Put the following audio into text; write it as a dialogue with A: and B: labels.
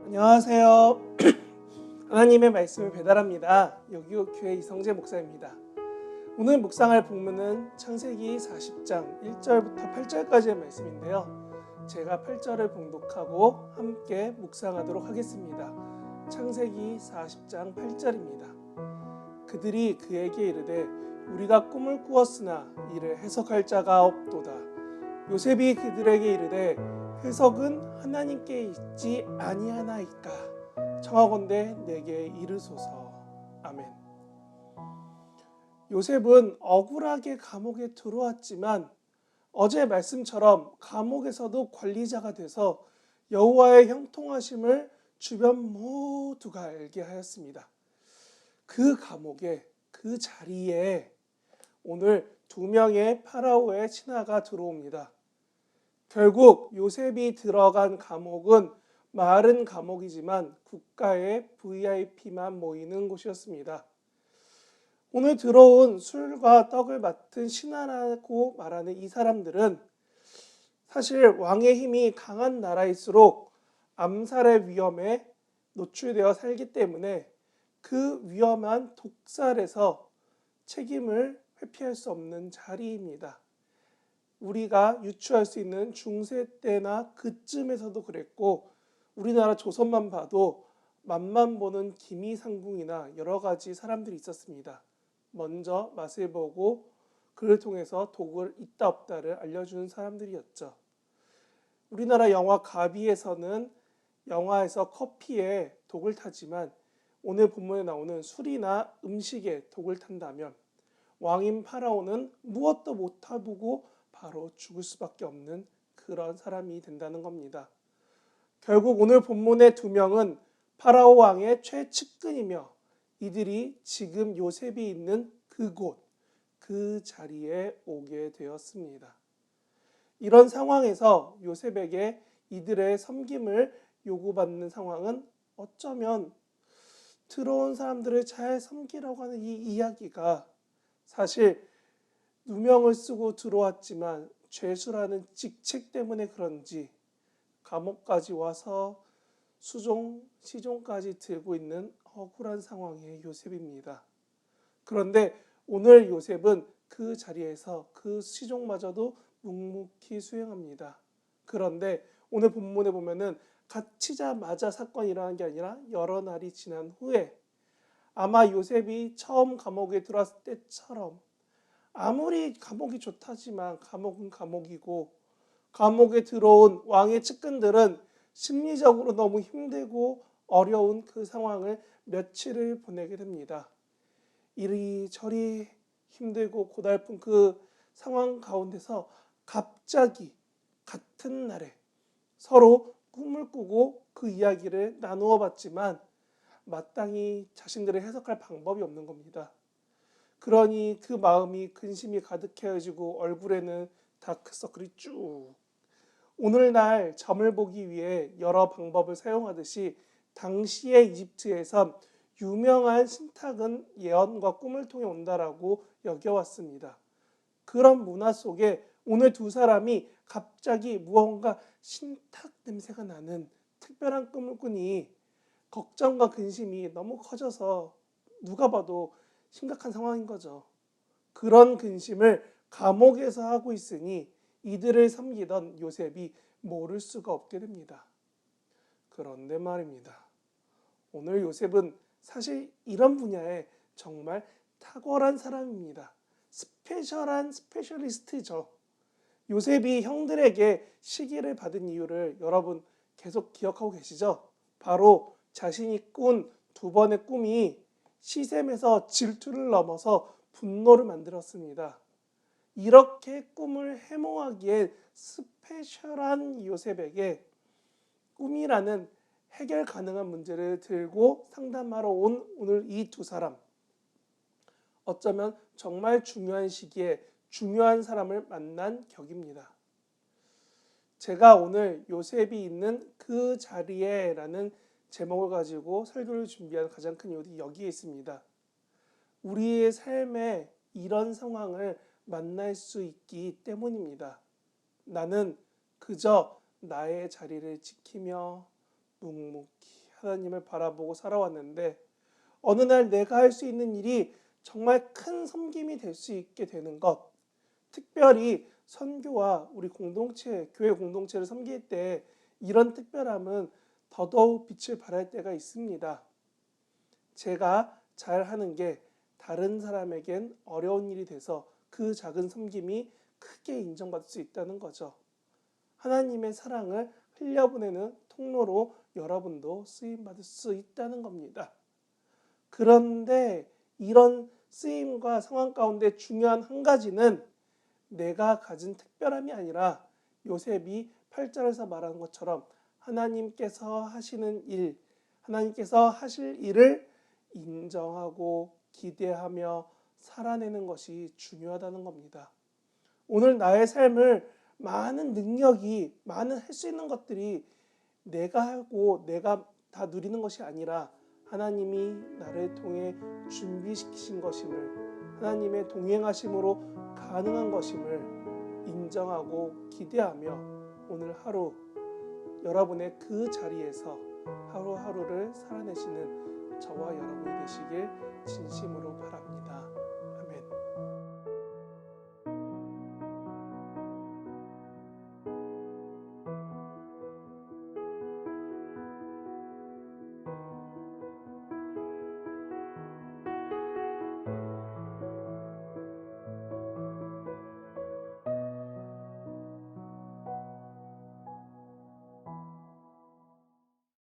A: 안녕하세요. 하나님의 말씀을 배달합니다. 여기요 교회 이성재 목사입니다. 오늘 묵상할 본문은 창세기 40장 1절부터 8절까지의 말씀인데요. 제가 8절을 봉독하고 함께 묵상하도록 하겠습니다. 창세기 40장 8절입니다. 그들이 그에게 이르되 우리가 꿈을 꾸었으나 이를 해석할 자가 없도다. 요셉이 그들에게 이르되 해석은 하나님께 있지 아니하나이까. 청하건대 내게 이르소서. 아멘. 요셉은 억울하게 감옥에 들어왔지만 어제 말씀처럼 감옥에서도 관리자가 돼서 여호와의 형통하심을 주변 모두가 알게 하였습니다. 그 감옥에, 그 자리에 오늘 2명의 파라오의 신하가 들어옵니다. 결국 요셉이 들어간 감옥은 마을은 감옥이지만 국가의 VIP만 모이는 곳이었습니다. 오늘 들어온 술과 떡을 맡은 신하라고 말하는 이 사람들은 사실 왕의 힘이 강한 나라일수록 암살의 위험에 노출되어 살기 때문에 그 위험한 독살에서 책임을 회피할 수 없는 자리입니다. 우리가 유추할 수 있는 중세 때나 그쯤에서도 그랬고, 우리나라 조선만 봐도 맛만 보는 기미상궁이나 여러 가지 사람들이 있었습니다. 먼저 맛을 보고 그를 통해서 독을 있다 없다를 알려주는 사람들이었죠. 우리나라 영화 가비에서는 영화에서 커피에 독을 타지만 오늘 본문에 나오는 술이나 음식에 독을 탄다면 왕인 파라오는 무엇도 못해보고 바로 죽을 수밖에 없는 그런 사람이 된다는 겁니다. 결국 오늘 본문의 2명은 파라오 왕의 최측근이며 이들이 지금 요셉이 있는 그곳, 그 자리에 오게 되었습니다. 이런 상황에서 요셉에게 이들의 섬김을 요구받는 상황은 어쩌면 들어온 사람들을 잘 섬기라고 하는 이 이야기가 사실 누명을 쓰고 들어왔지만 죄수라는 직책 때문에 그런지 감옥까지 와서 수종, 시종까지 들고 있는 억울한 상황의 요셉입니다. 그런데 오늘 요셉은 그 자리에서 그 시종마저도 묵묵히 수행합니다. 그런데 오늘 본문에 보면은 갇히자마자 사건이 일어난 게 아니라 여러 날이 지난 후에 아마 요셉이 처음 감옥에 들어왔을 때처럼 아무리 감옥이 좋다지만 감옥은 감옥이고 감옥에 들어온 왕의 측근들은 심리적으로 너무 힘들고 어려운 그 상황을 며칠을 보내게 됩니다. 이리저리 힘들고 고달픈 그 상황 가운데서 갑자기 같은 날에 서로 꿈을 꾸고 그 이야기를 나누어 봤지만 마땅히 자신들을 해석할 방법이 없는 겁니다. 그러니 그 마음이 근심이 가득해지고 얼굴에는 다크서클이 쭉. 오늘날 점을 보기 위해 여러 방법을 사용하듯이 당시의 이집트에선 유명한 신탁은 예언과 꿈을 통해 온다라고 여겨왔습니다. 그런 문화 속에 오늘 2사람이 갑자기 무언가 신탁 냄새가 나는 특별한 꿈을 꾸니 걱정과 근심이 너무 커져서 누가 봐도 심각한 상황인 거죠. 그런 근심을 감옥에서 하고 있으니 이들을 섬기던 요셉이 모를 수가 없게 됩니다. 그런데 말입니다. 오늘 요셉은 사실 이런 분야에 정말 탁월한 사람입니다. 스페셜한 스페셜리스트죠. 요셉이 형들에게 시기를 받은 이유를 여러분 계속 기억하고 계시죠? 바로 자신이 꾼 2번의 꿈이 시샘에서 질투를 넘어서 분노를 만들었습니다. 이렇게 꿈을 해몽하기에 스페셜한 요셉에게 꿈이라는 해결 가능한 문제를 들고 상담하러 온 오늘 이 2사람, 어쩌면 정말 중요한 시기에 중요한 사람을 만난 격입니다. 제가 오늘 요셉이 있는 그 자리에 라는 제목을 가지고 설교를 준비한 가장 큰 이유도 여기에 있습니다. 우리의 삶에 이런 상황을 만날 수 있기 때문입니다. 나는 그저 나의 자리를 지키며 묵묵히 하나님을 바라보고 살아왔는데 어느 날 내가 할 수 있는 일이 정말 큰 섬김이 될 수 있게 되는 것, 특별히 선교와 우리 공동체, 교회 공동체를 섬길 때 이런 특별함은 더더욱 빛을 발할 때가 있습니다. 제가 잘하는 게 다른 사람에겐 어려운 일이 돼서 그 작은 섬김이 크게 인정받을 수 있다는 거죠. 하나님의 사랑을 흘려보내는 통로로 여러분도 쓰임받을 수 있다는 겁니다. 그런데 이런 쓰임과 상황 가운데 중요한 한 가지는 내가 가진 특별함이 아니라 요셉이 8절에서 말하는 것처럼 하나님께서 하시는 일, 하나님께서 하실 일을 인정하고 기대하며 살아내는 것이 중요하다는 겁니다. 오늘 나의 삶을 많은 능력이, 많은 할 수 있는 것들이 내가 하고 내가 다 누리는 것이 아니라 하나님이 나를 통해 준비시키신 것임을, 하나님의 동행하심으로 가능한 것임을 인정하고 기대하며 오늘 하루 여러분의 그 자리에서 하루하루를 살아내시는 저와 여러분이 되시길 진심으로 바랍니다.